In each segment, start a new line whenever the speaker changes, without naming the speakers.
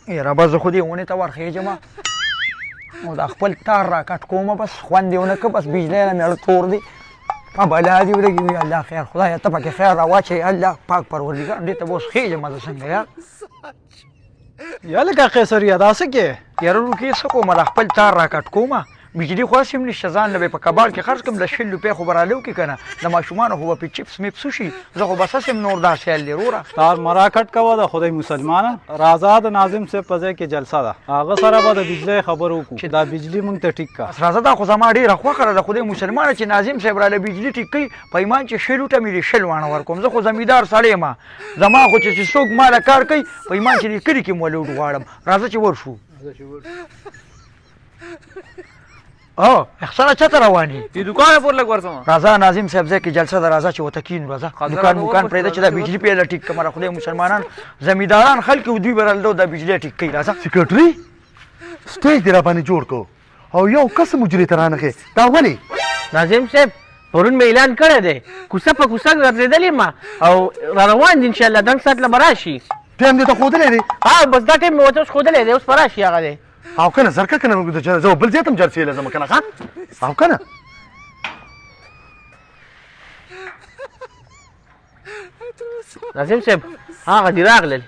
یاره به زه خو دې ونې ته ورخېږم او دا خپل تار را کټ کومه بس خوند یې ونه که بس بجلی نه مېړه تور دی په بلا دې ولګي الله خیر خدایه ته پکې خیر راواچوې الله پاک پروردګار دې ته به اوس خېږم زه څنګه یار
یا لکه قیصریه دا څه کې
یاره روکې څه کومه دا خپل تار را کټ کومه بجلي خو هسې هم نشته ځان له به په کباړ کې خرڅ کړم د 20 روپۍ خو به رالو کې که نه د ماشومانو خو به پې چپس میپس وشي زه خو بس هسې هم نور دا سیال دی وروره
تار مرا کټ کوه د خدای مسلمانه راځه د ناظم صاحب په ځای کې جلسه ده هغه سره به د بجلۍ خبرې وکړو چې دا بجلي موږ ته ټیک کا
راځه دا خو زما ډېره خوښه ده د خدای مسلمانه چې ناظم صاحب راله بجلي ټیک کوي په ایمان چې 100 لوټه مې دې 100 واڼه ورکوم زه خو زمیندار سړی یم زما خو چې څوک ماله کار کوي په ایمان چې دې کلي کې مو لوټ غواړم راځه چې ورشو او احسانه چاته روانې
دې دوکانه پور لګ ورسم
راځه ناظم صاحب ځای کې جلسه ده راځه چې ورته کینو راځه دوکان پرېږده چې دا بجلي پې له ټیک کړم را خدای مسلمانان زمینداران خلک دوی به راله دا بجلي ټیک کوي راځه
سیکرټري سټیج دې را باندې جوړ کو او یو کس مجري ته رانغې دا ولې
ناظم صاحب پرون مې اعلان کړی دی کوڅه په کوڅه ګرځېدلې ما او را روان دي انشاءالله دنګ ساعت له به راشي
ټایم دې ته ښودلی دی
بس دا ټایم مې ورته اوس ښودلی دی اوس به راشي هغه دی
او کنه زرکه کنه زه بل ځای ته هم جلسې لازم کنه ښه او کنه
ناظم صاحب هغه دي راغلل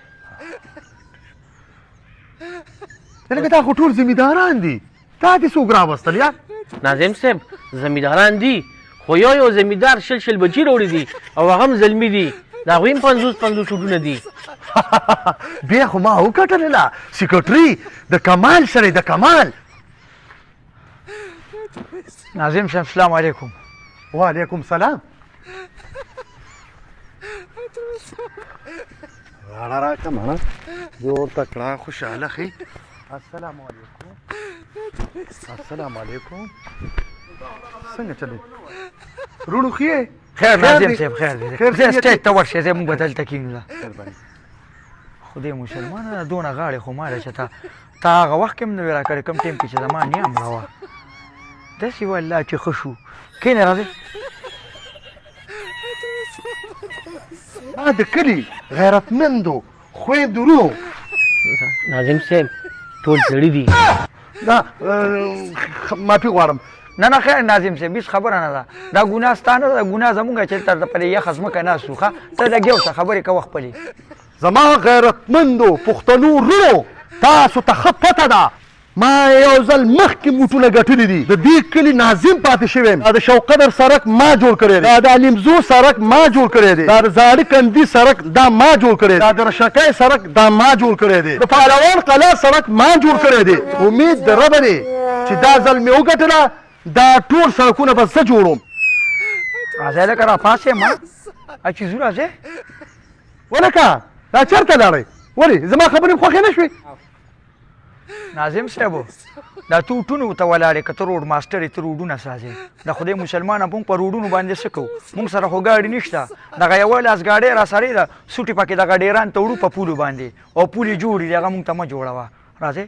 لکه دا خو ټول زمینداران دي تا دې څوک راوستل یار
ناظم صاحب زمینداران دي خو یو زمیندار شل بچي راوړي دي او هغه هم زلمي دي د هغوی هم 50 سوټونه دي
بیا خو ما وکتلله سیکرټري د کمال سره د کمال
ناظم صاحب السلام علیکم
وعلیکم سلام راړه راکړه مړه جوړ تکړه خوشحاله ښې السلام علیکم څنګه چلې روڼو ښې
خیر ناظم صاحب خیر دی زه سټیج ته ورشې زه موږ به دلته کینو خدای مسلمانه دونه غاړې خو ماله چې تا هغه وخت کې هم نه وې راکړې کوم ټایم کې چې زما نیا مړه وه داسې والله چې ښه شو کښېنه راځئ
ما د کلي غیرتمندو خویندو ورونو
ناظم صاحب ټول سړي دي
دا معافي غواړم
نه خیر ناظم صاحب هېڅ خبره نه ده دا ګناه ستا نه ده ګناه زمونږ چې دلته په دې یخه ځمکه ناست یو ښه ته لږ یو څه خبرې کوه خپلې
زما غیرتمندو پښتنو ورونو تاسو ته ښه پته ده ما یو ځل مخکې موټونه ګټلي دي د دې کلي ناظم پاتې شوی یم دا د شوقدر سړک ما جوړ کړی دی دا د علمزو سړک ما جوړ کړی دی دا د زاړه کندي سړک دا ما جوړ کړی دی دا د رشکۍ سړک دا ما جوړ کړی دی د پهلوان قلعه سړک ما جوړ کړی دی امید د ربه دی چې دا ځل مې وګټله دا ټول سړکونه به زه جوړوم
راځئ لکه راپاڅې ما چې ځو راځئ
ولکه دا چېرته لاړئ ولې زما خبرې خوښې نه شوې
ناظم صاحب دا تو ټونو ته ولاړې که ته روډ ماسټر یې ته روډونه سازې د خدای مسلمانه مونږ په روډونو باندې څه کوو مونږ سره خو ګاډي نشته دغه یوه لاس ګاډۍ را سره ده سوټې پکې دغه ډیران ته وړو په پولو باندې او پولې جوړې دي هغه مونږ ته مه جوړوه راځئ